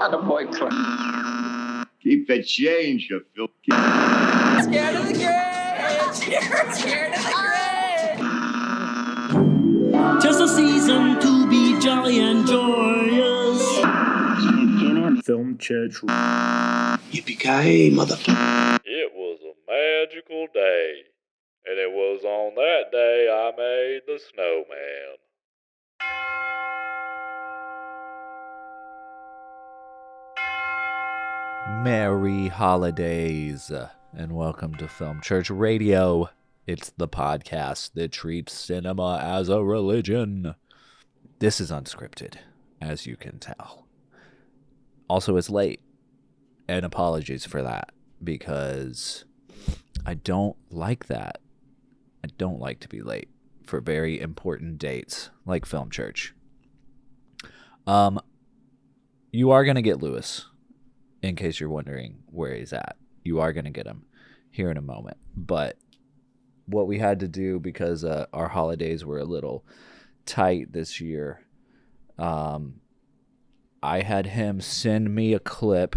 Attaboy, Clint. Keep the change, you filthy. Scared of the grid! Scared of the grid! 'Tis a season to be jolly and joyous. Film Church. Yippee-ki-yay, motherfucker. It was a magical day, and it was on that day I made the snowman. Merry holidays, and welcome to Film Church Radio. It's the podcast that treats cinema as a religion. This is unscripted, as you can tell. Also, it's late, and apologies for that, because I don't like that. I don't like to be late for very important dates, like Film Church. You are going to get Lewis. In case you're wondering where he's at, you are going to get him here in a moment. But what we had to do, because our holidays were a little tight this year, I had him send me a clip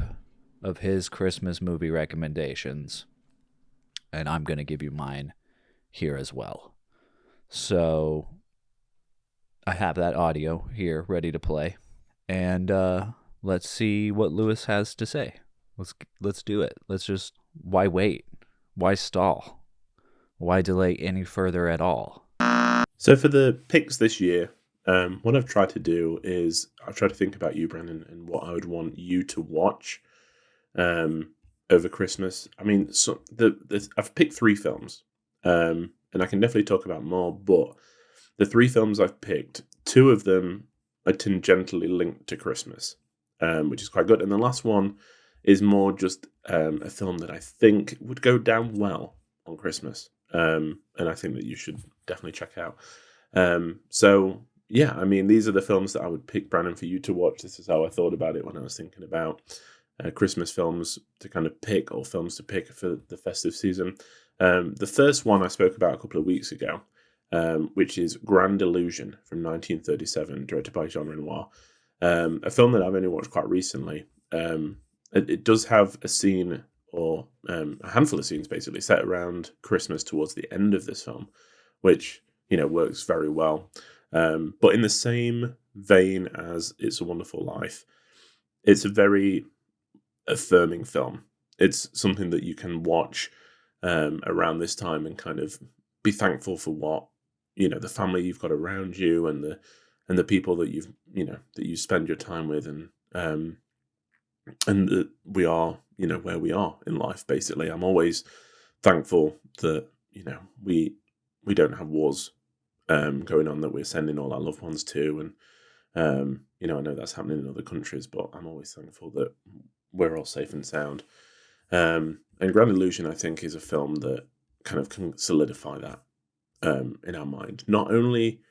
of his Christmas movie recommendations, and I'm going to give you mine here as well. So I have that audio here ready to play, and let's see what Lewis has to say. Let's do it. Why wait? Why stall? Why delay any further at all? So for the picks this year, what I've tried to do is I've tried to think about you, Brandon, and what I would want you to watch over Christmas. I mean, so I've picked 3 films, and I can definitely talk about more, but the 3 films I've picked, 2 of them are tangentially linked to Christmas. Which is quite good. And the last one is more just a film that I think would go down well on Christmas. And I think that you should definitely check out. So, yeah, I mean, these are the films that I would pick, Brandon, for you to watch. This is how I thought about it when I was thinking about Christmas films to kind of pick, or films to pick for the festive season. The first one I spoke about a couple of weeks ago, which is Grand Illusion from 1937, directed by Jean Renoir. A film that I've only watched quite recently. It does have a scene, or a handful of scenes basically, set around Christmas towards the end of this film, which, you know, works very well. But in the same vein as It's a Wonderful Life, it's a very affirming film. It's something that you can watch around this time and kind of be thankful for what, you know, the family you've got around you, and the people that that you spend your time with, and that we are, you know, where we are in life. Basically, I'm always thankful that, you know, we don't have wars going on that we're sending all our loved ones to, and you know, I know that's happening in other countries, but I'm always thankful that we're all safe and sound. And Grand Illusion, I think, is a film that kind of can solidify that in our mind. Not only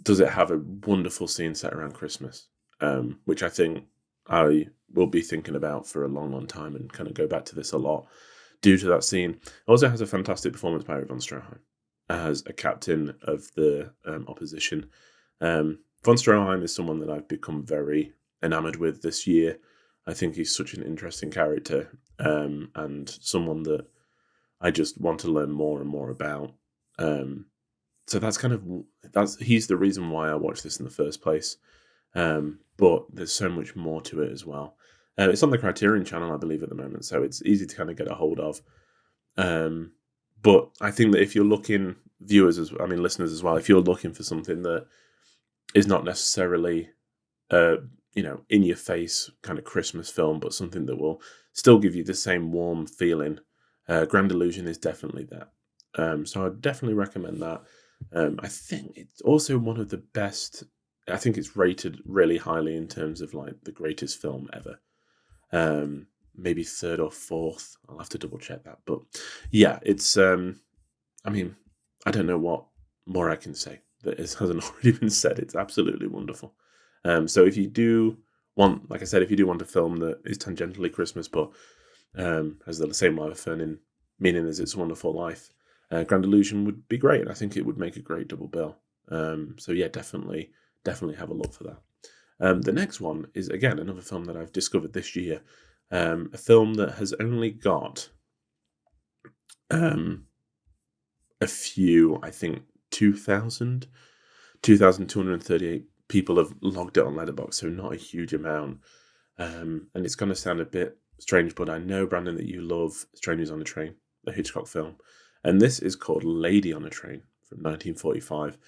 does it have a wonderful scene set around Christmas, which I think I will be thinking about for a long, long time, and kind of go back to this a lot due to that scene. It also has a fantastic performance by Erich von Stroheim as a captain of the opposition. Von Stroheim is someone that I've become very enamored with this year. I think he's such an interesting character, and someone that I just want to learn more and more about. So he's the reason why I watched this in the first place. But there's so much more to it as well. It's on the Criterion Channel, I believe, at the moment, so it's easy to kind of get a hold of. But I think that if you're looking, listeners as well, if you're looking for something that is not necessarily, in your face kind of Christmas film, but something that will still give you the same warm feeling, Grand Illusion is definitely that. So I'd definitely recommend that. I think it's also one of the best. I think it's rated really highly in terms of like the greatest film ever. Maybe 3rd or 4th. I'll have to double check that. But yeah, it's. I don't know what more I can say that hasn't already been said. It's absolutely wonderful. So if you do want, like I said, if you do want a film that is tangentially Christmas but has the same life meaning as It's a Wonderful Life, Grand Illusion would be great. I think it would make a great double bill. So yeah, definitely have a look for that. The next one is, again, another film that I've discovered this year. A film that has only got a few, I think, 2,238 people have logged it on Letterboxd, so not a huge amount. And it's going to sound a bit strange, but I know, Brandon, that you love Strangers on a Train, a Hitchcock film. And this is called Lady on a Train from 1945.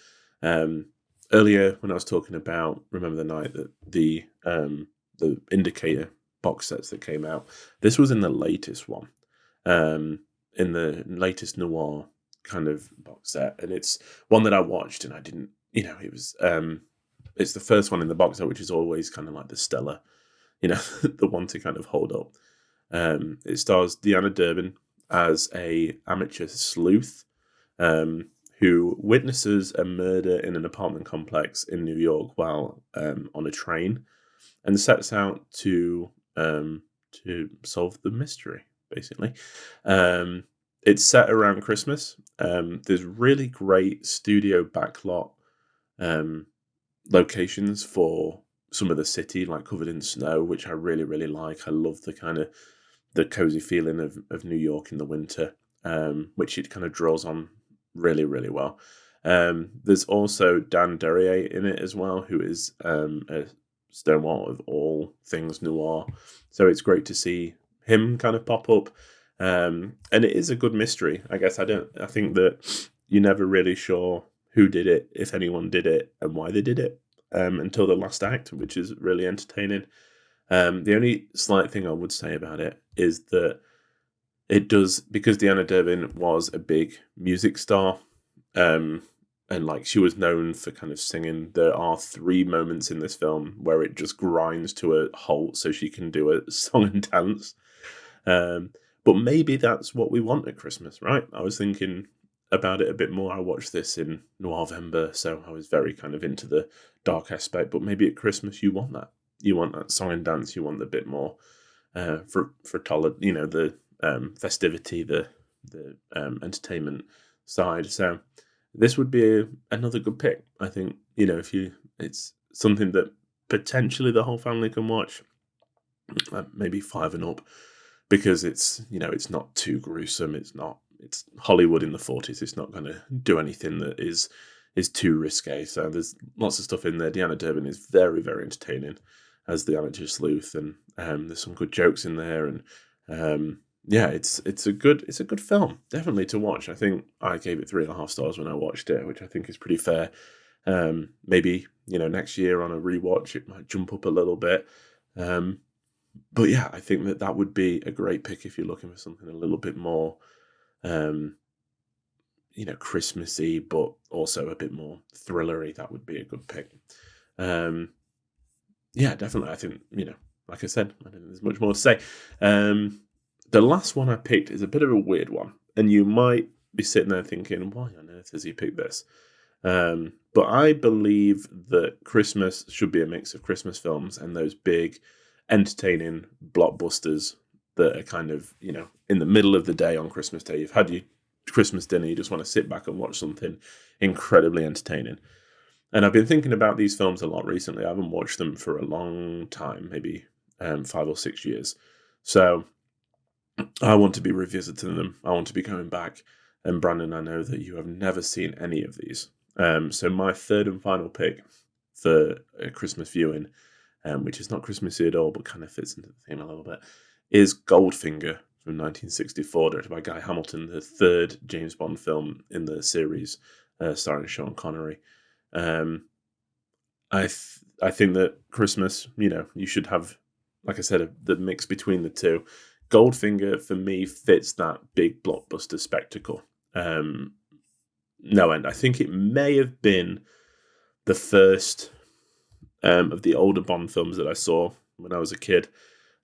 Earlier, when I was talking about Remember the Night, that the Indicator box sets that came out, this was in the latest one, in the latest noir kind of box set. And it's one that I watched and I didn't, it was, it's the first one in the box set, which is always kind of like the stellar, the one to kind of hold up. It stars Deanna Durbin as a amateur sleuth who witnesses a murder in an apartment complex in New York while on a train, and sets out to solve the mystery, basically. It's set around Christmas. There's really great studio backlot locations for some of the city, like covered in snow, which I really, really like. I love the kind of the cozy feeling of New York in the winter, which it kind of draws on really, really well. There's also Dan Derrier in it as well, who is a stonewall of all things noir. So it's great to see him kind of pop up. And it is a good mystery. I guess I think that you're never really sure who did it, if anyone did it, and why they did it, until the last act, which is really entertaining. The only slight thing I would say about it is that it does, because Deanna Durbin was a big music star, and like she was known for kind of singing, there are 3 moments in this film where it just grinds to a halt so she can do a song and dance. But maybe that's what we want at Christmas, right? I was thinking about it a bit more. I watched this in November, so I was very kind of into the dark aspect. But maybe at Christmas you want that. You want that song and dance. You want a bit more for the festivity, the entertainment side. So this would be another good pick. I think, it's something that potentially the whole family can watch, maybe 5 and up, because it's not too gruesome. It's Hollywood in the 40s. It's not going to do anything that is too risque. So there's lots of stuff in there. Deanna Durbin is very, very entertaining as the amateur sleuth, and there's some good jokes in there, and it's a good film, definitely to watch. I think I gave it 3.5 stars when I watched it, which I think is pretty fair. Maybe next year on a rewatch it might jump up a little bit. But yeah, I think that would be a great pick if you're looking for something a little bit more, Christmassy, but also a bit more thrillery. That would be a good pick. Yeah, definitely. I think, like I said, I don't think there's much more to say. The last one I picked is a bit of a weird one, and you might be sitting there thinking, why on earth has he picked this? But I believe that Christmas should be a mix of Christmas films and those big, entertaining blockbusters that are kind of, in the middle of the day on Christmas Day. You've had your Christmas dinner, you just want to sit back and watch something incredibly entertaining. And I've been thinking about these films a lot recently. I haven't watched them for a long time, maybe 5 or 6 years. So I want to be revisiting them. I want to be going back. And Brandon, I know that you have never seen any of these. So my third and final pick for a Christmas viewing, which is not Christmassy at all, but kind of fits into the theme a little bit, is Goldfinger from 1964, directed by Guy Hamilton, the 3rd James Bond film in the series, starring Sean Connery. I think that Christmas, you should have, like I said, the mix between the two. Goldfinger, for me, fits that big blockbuster spectacle. No end. I think it may have been the first of the older Bond films that I saw when I was a kid.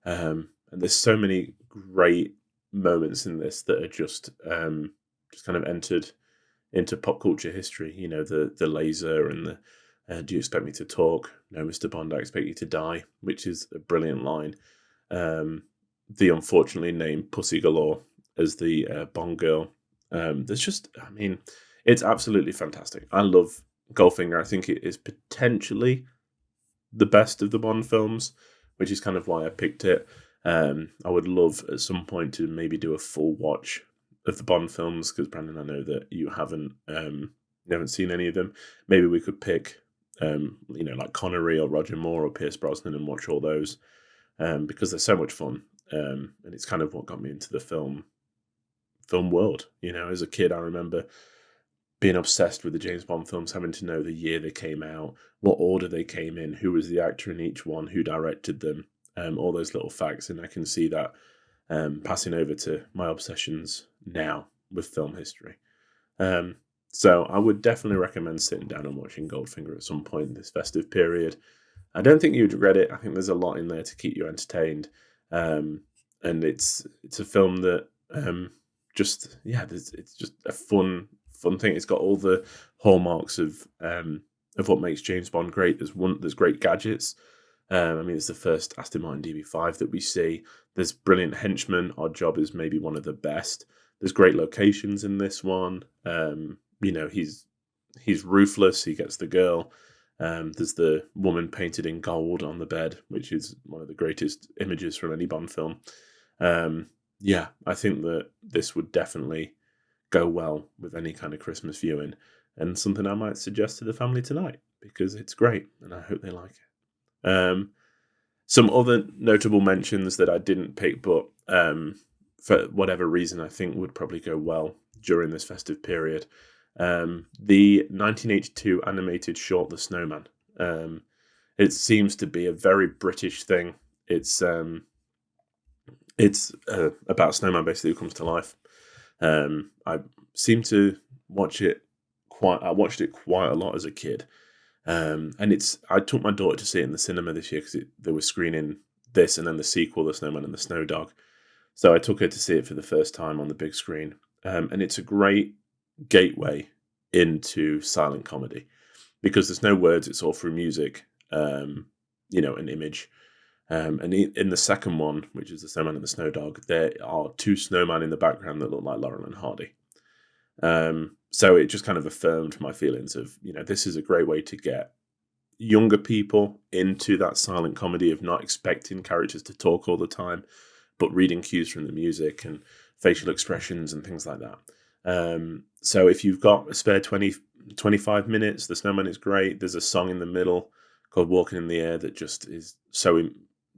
And there's so many great moments in this that are just kind of entered into pop culture history. The laser and the do you expect me to talk? No, Mr. Bond, I expect you to die, which is a brilliant line. The unfortunately named Pussy Galore as the Bond girl. It's absolutely fantastic. I love Goldfinger. I think it is potentially the best of the Bond films, which is kind of why I picked it. I would love at some point to maybe do a full watch of the Bond films, because Brandon, I know that you haven't seen any of them. Maybe we could pick, like Connery or Roger Moore or Pierce Brosnan and watch all those, because they're so much fun. And it's kind of what got me into the film world. As a kid, I remember being obsessed with the James Bond films, having to know the year they came out, what order they came in, who was the actor in each one, who directed them, all those little facts. And I can see that passing over to my obsessions now with film history. So I would definitely recommend sitting down and watching Goldfinger at some point in this festive period. I don't think you'd regret it. I think there's a lot in there to keep you entertained. And it's a film that it's just a fun thing. It's got all the hallmarks of what makes James Bond great. There's great gadgets. It's the first Aston Martin DB5 that we see. There's brilliant henchmen. Our Job is maybe one of the best. There's great locations in this one. He's ruthless. He gets the girl. There's the woman painted in gold on the bed, which is one of the greatest images from any Bond film. I think that this would definitely go well with any kind of Christmas viewing, and something I might suggest to the family tonight, because it's great and I hope they like it. Some other notable mentions that I didn't pick, but for whatever reason I think would probably go well during this festive period. The 1982 animated short The Snowman. It seems to be a very British thing. It's about a snowman basically who comes to life. I seem to watch it I watched it quite a lot as a kid. And I took my daughter to see it in the cinema this year because they were screening this and then the sequel, The Snowman and the Snow Dog. So I took her to see it for the first time on the big screen. And it's a great gateway into silent comedy because there's no words, it's all through music, an image. And in the second one, which is The Snowman and the Snow Dog, there are two snowmen in the background that look like Laurel and Hardy. So it just kind of affirmed my feelings of, this is a great way to get younger people into that silent comedy of not expecting characters to talk all the time, but reading cues from the music and facial expressions and things like that. So if you've got a spare 25 minutes, The Snowman is great. There's a song in the middle called Walking in the Air that just is so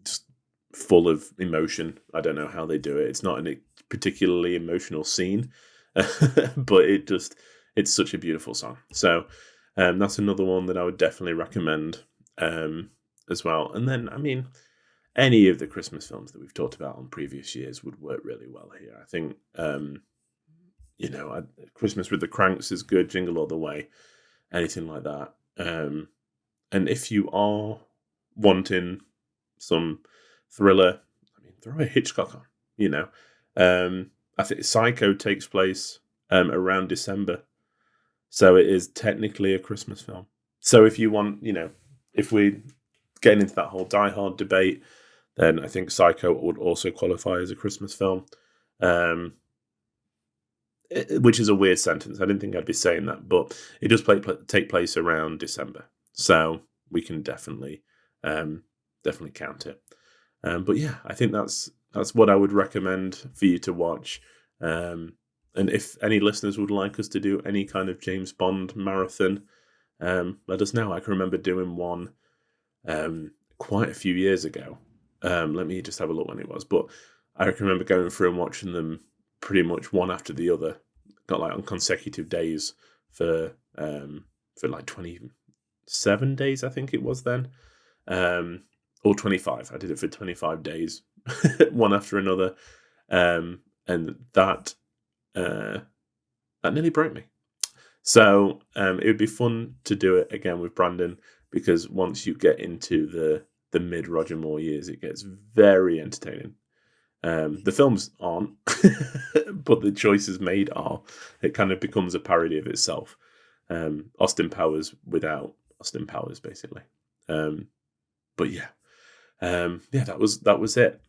just full of emotion. I don't know how they do it. It's not a particularly emotional scene, but it's such a beautiful song. So that's another one that I would definitely recommend as well. And then, any of the Christmas films that we've talked about on previous years would work really well here. I think, Christmas with the Cranks is good, Jingle All the Way, anything like that. And if you are wanting some thriller, throw a Hitchcock on, I think Psycho takes place around December. So it is technically a Christmas film. So if you want, if we're getting into that whole Die Hard debate, then I think Psycho would also qualify as a Christmas film. Which is a weird sentence. I didn't think I'd be saying that, but it does take place around December. So we can definitely count it. But yeah, I think that's what I would recommend for you to watch. And if any listeners would like us to do any kind of James Bond marathon, let us know. I can remember doing one quite a few years ago. Let me just have a look when it was. But I can remember going through and watching them pretty much one after the other. Got on consecutive days for like 27 days, I think it was then. Or 25. I did it for 25 days, one after another. And that nearly broke me. So it would be fun to do it again with Brandon, because once you get into the mid Roger Moore years, it gets very entertaining. The films aren't, but the choices made are. It kind of becomes a parody of itself. Austin Powers without Austin Powers, basically. But yeah, that was it.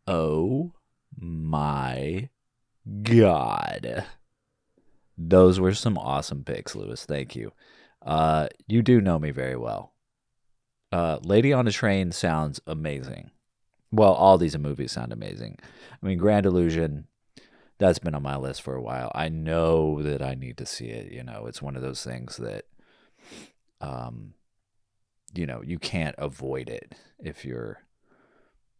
Oh my God. Those were some awesome picks, Lewis. Thank you. You do know me very well. Lady on a Train sounds amazing. Well, all these movies sound amazing. I mean, Grand Illusion, that's been on my list for a while. I know that I need to see it. It's one of those things that, you can't avoid it if you're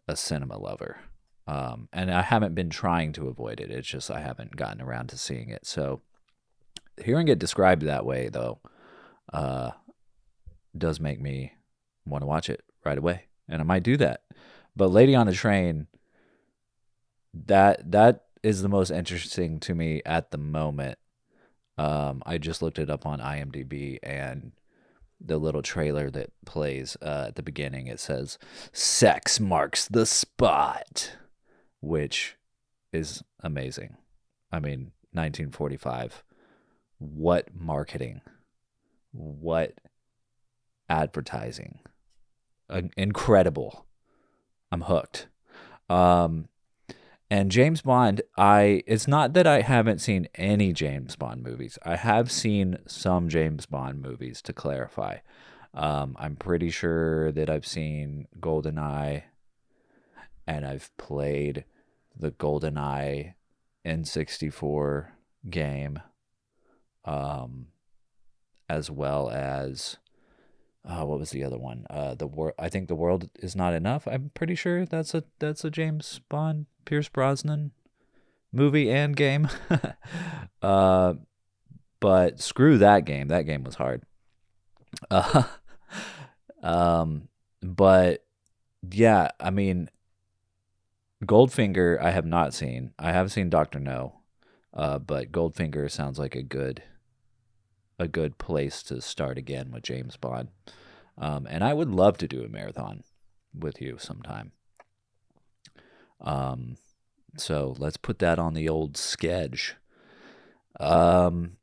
a cinema lover. And I haven't been trying to avoid it. It's just I haven't gotten around to seeing it. So hearing it described that way, though, does make me want to watch it right away. And I might do that. But Lady on a Train, that is the most interesting to me at the moment. I just looked it up on IMDb, and the little trailer that plays at the beginning, it says, "Sex marks the spot," which is amazing. I mean, 1945. What marketing? What advertising? Incredible. I'm hooked. And James Bond, it's not that I haven't seen any James Bond movies. I have seen some James Bond movies, to clarify. I'm pretty sure that I've seen GoldenEye, and I've played the GoldenEye N64 game, as well as what was the other one? I think The World Is Not Enough. I'm pretty sure that's a James Bond, Pierce Brosnan movie and game. But screw that game. That game was hard. But yeah, I mean, Goldfinger I have not seen. I have seen Dr. No, but Goldfinger sounds like a good place to start again with James Bond. And I would love to do a marathon with you sometime. So let's put that on the old sketch. And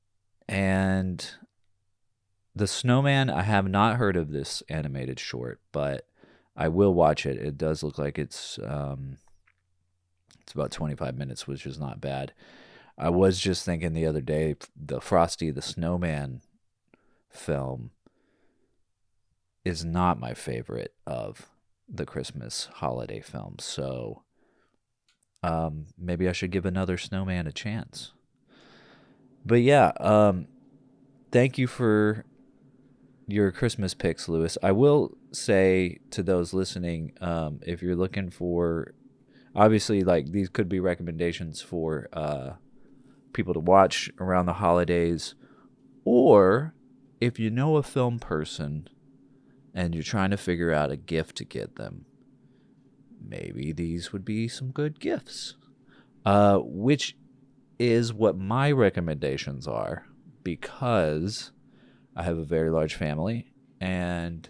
The Snowman, I have not heard of this animated short, but I will watch it. It does look like it's about 25 minutes, which is not bad. I was just thinking the other day, the Frosty the Snowman film is not my favorite of the Christmas holiday films, so maybe I should give another Snowman a chance. But yeah, thank you for your Christmas picks, Lewis. I will say to those listening, if you're looking for, obviously, like, these could be recommendations for people to watch around the holidays, or if you know a film person and you're trying to figure out a gift to get them, maybe these would be some good gifts, which is what my recommendations are, because I have a very large family, and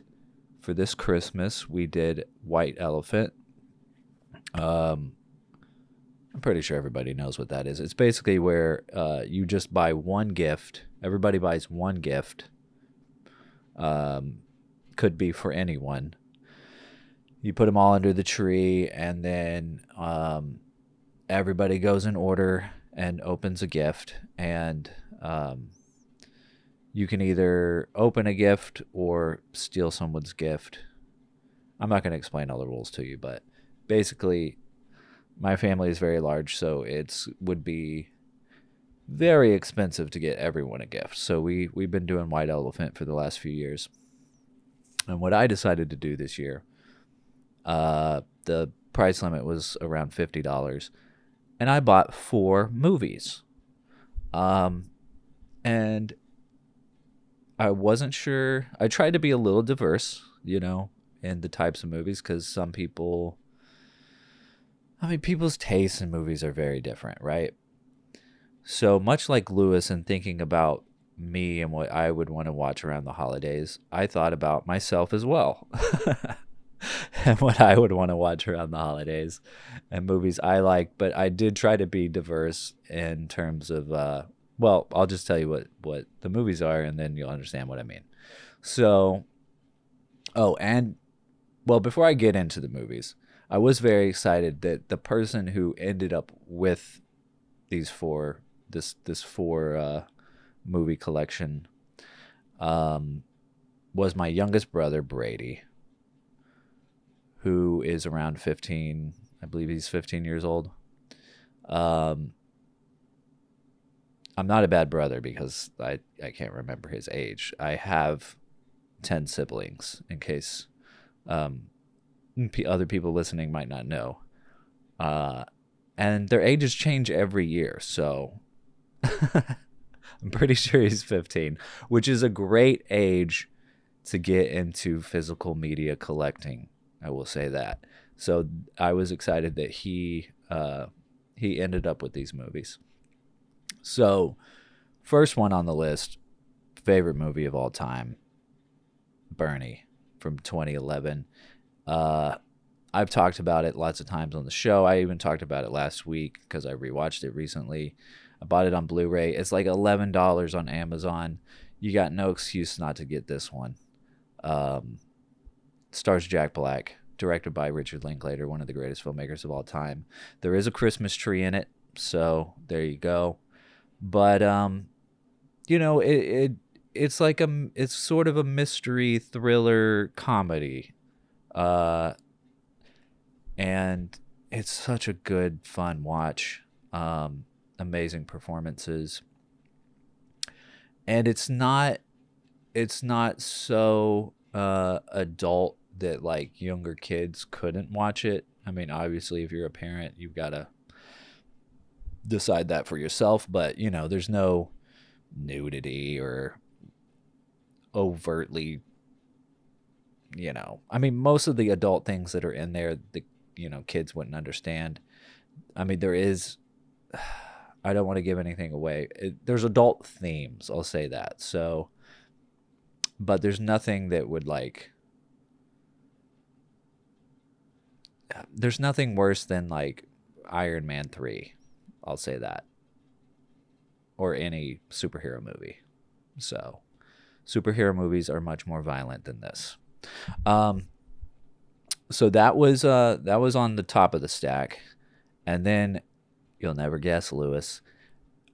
for this Christmas we did White Elephant. I'm pretty sure everybody knows what that is. It's basically where you just buy one gift. Everybody buys one gift. Could be for anyone. You put them all under the tree, and then everybody goes in order and opens a gift. And you can either open a gift or steal someone's gift. I'm not going to explain all the rules to you, but basically, my family is very large, so it would be very expensive to get everyone a gift. So we've been doing White Elephant for the last few years. And what I decided to do this year, the price limit was around $50, and I bought 4 movies. And I wasn't sure. I tried to be a little diverse, in the types of movies, because some people, people's tastes in movies are very different, right? So much like Lewis, and thinking about me and what I would want to watch around the holidays, I thought about myself as well. And what I would want to watch around the holidays and movies I like. But I did try to be diverse in terms of, well, I'll just tell you what the movies are, and then you'll understand what I mean. So, before I get into the movies, I was very excited that the person who ended up with this 4 movie collection was my youngest brother, Brady. who is around 15. I believe he's 15 years old. I'm not a bad brother because I can't remember his age. I have 10 siblings, in case other people listening might not know. And their ages change every year, so I'm pretty sure he's 15, which is a great age to get into physical media collecting. I will say that. So I was excited that he ended up with these movies. So first one on the list, favorite movie of all time, Bernie from 2011. I've talked about it lots of times on the show. I even talked about it last week because I rewatched it recently. I bought it on Blu-ray. It's like $11 on Amazon. You got no excuse not to get this one. Stars Jack Black, directed by Richard Linklater, one of the greatest filmmakers of all time. There is a Christmas tree in it, so there you go. But you know, it's like it's sort of a mystery thriller comedy. And it's such a good, fun watch. Amazing performances. And it's not so adult that like younger kids couldn't watch it. I mean, obviously if you're a parent, you've got to decide that for yourself, but you know, there's no nudity or overtly, you know, I mean, most of the adult things that are in there, you know, kids wouldn't understand. I mean, there is, I don't want to give anything away. There's adult themes, I'll say that. So, but there's nothing that would like, there's nothing worse than like Iron Man 3. I'll say that. Or any superhero movie. So, superhero movies are much more violent than this. So that was on the top of the stack. And then you'll never guess, Lewis,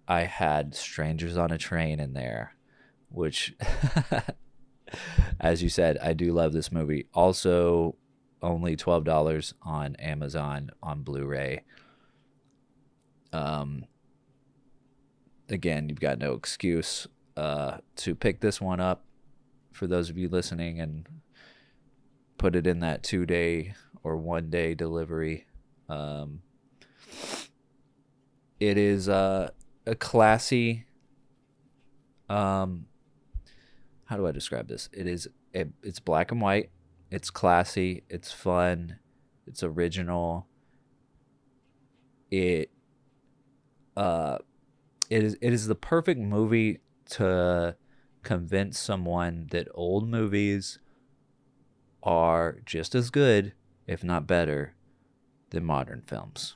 I had Strangers on a Train in there, which as you said, I do love this movie. Also only $12 on Amazon on Blu-ray. Again, you've got no excuse to pick this one up for those of you listening and put it in that 2-day or 1-day delivery. It is a classy, how do I describe this? It's black and white. It's classy. It's fun. It's original. It is the perfect movie to convince someone that old movies are just as good, if not better, than modern films.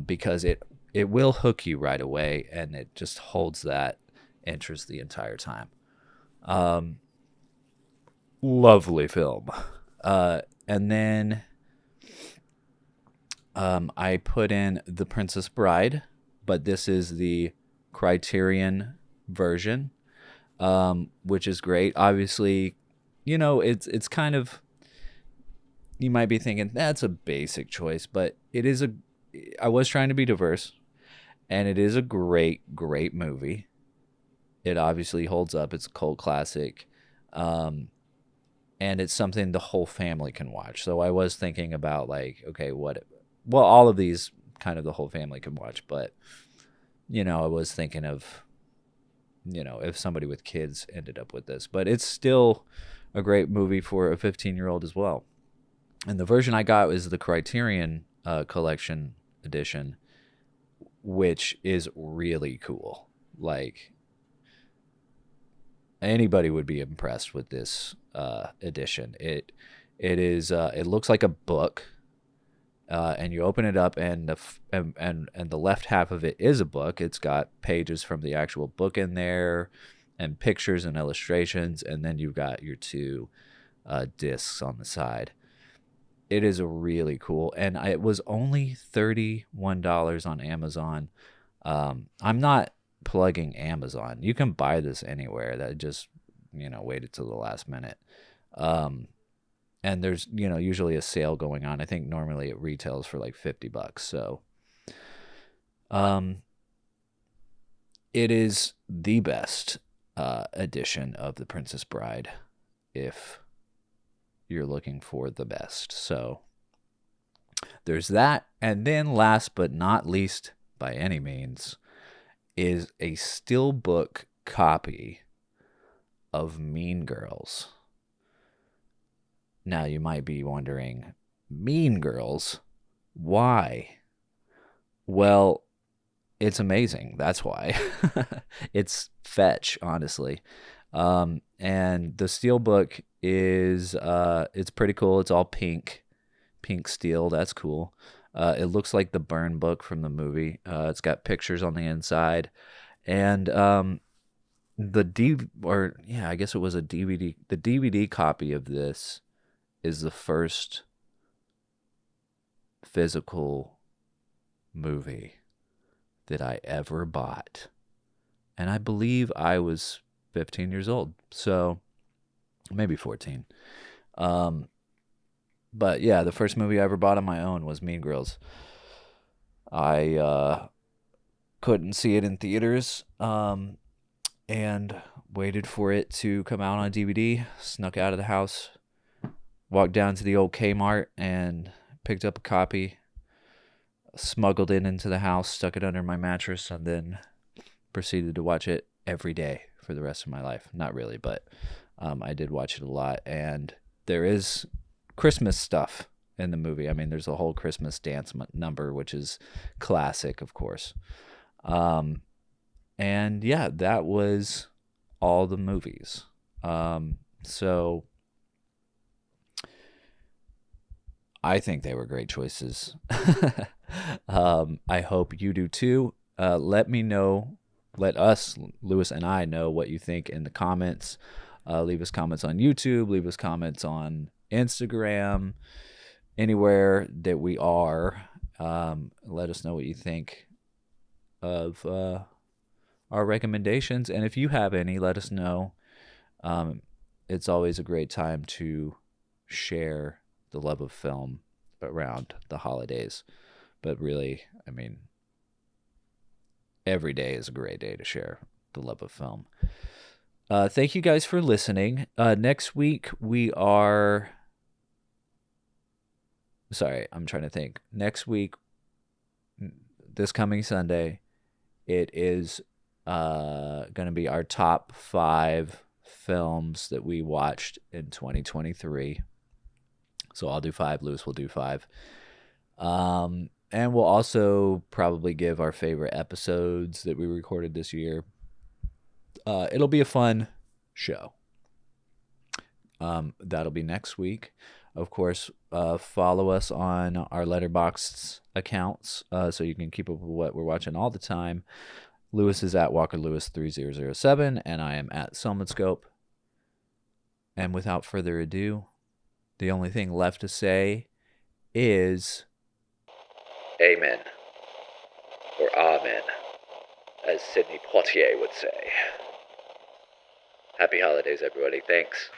Because it will hook you right away, and it just holds that interest the entire time. Lovely film. And then I put in The Princess Bride, but this is the Criterion version, which is great. Obviously, you know, it's kind of, you might be thinking that's a basic choice, but I was trying to be diverse, and it is a great movie. It obviously holds up. It's a cult classic. And it's something the whole family can watch. So I was thinking about like, okay, all of these kind of the whole family can watch, but you know, I was thinking of, you know, if somebody with kids ended up with this, but it's still a great movie for a 15-year-old as well. And the version I got was the Criterion Collection edition, which is really cool. Like, anybody would be impressed with this edition. It looks like a book, and you open it up, and the left half of it is a book. It's got pages from the actual book in there, and pictures and illustrations, and then you've got your two discs on the side. It is really cool, and it was only $31 on Amazon. I'm not plugging Amazon. You can buy this anywhere. That just, you know, waited till the last minute. and there's, usually a sale going on. I think normally it retails for like $50. So, it is the best edition of The Princess Bride if you're looking for the best. So there's that. And then last but not least by any means is a steelbook copy of Mean Girls. Now you might be wondering, Mean Girls? Why? Well, it's amazing. That's why. It's fetch, honestly. And the steelbook is it's pretty cool. It's all pink steel. That's cool. It looks like the burn book from the movie. It's got pictures on the inside, and I guess it was a DVD. The DVD copy of this is the first physical movie that I ever bought. And I believe I was 15 years old. So maybe 14. But yeah, the first movie I ever bought on my own was Mean Girls. I couldn't see it in theaters and waited for it to come out on DVD, snuck out of the house, walked down to the old Kmart and picked up a copy, smuggled it into the house, stuck it under my mattress, and then proceeded to watch it every day for the rest of my life. Not really, but I did watch it a lot. And there is Christmas stuff in the movie. I mean, there's a whole Christmas dance number, which is classic, of course. And yeah, that was all the movies. So I think they were great choices. I hope you do too. Let me know. Let us, Lewis and I, know what you think in the comments. Leave us comments on YouTube. Leave us comments on Instagram. Anywhere that we are. Let us know what you think of our recommendations. And if you have any, let us know. It's always a great time to share the love of film around the holidays. But really, I mean, every day is a great day to share the love of film. Thank you guys for listening. Next week we are... Sorry, I'm trying to think. Next week, this coming Sunday, it is going to be our top 5 films that we watched in 2023. So I'll do 5. Lewis will do 5. And we'll also probably give our favorite episodes that we recorded this year. It'll be a fun show. That'll be next week. Of course, follow us on our Letterboxd accounts so you can keep up with what we're watching all the time. Lewis is at WalkerLewis3007, and I am at Selmanscope. And without further ado, the only thing left to say is Amen. Or Amen, as Sidney Poitier would say. Happy holidays, everybody. Thanks.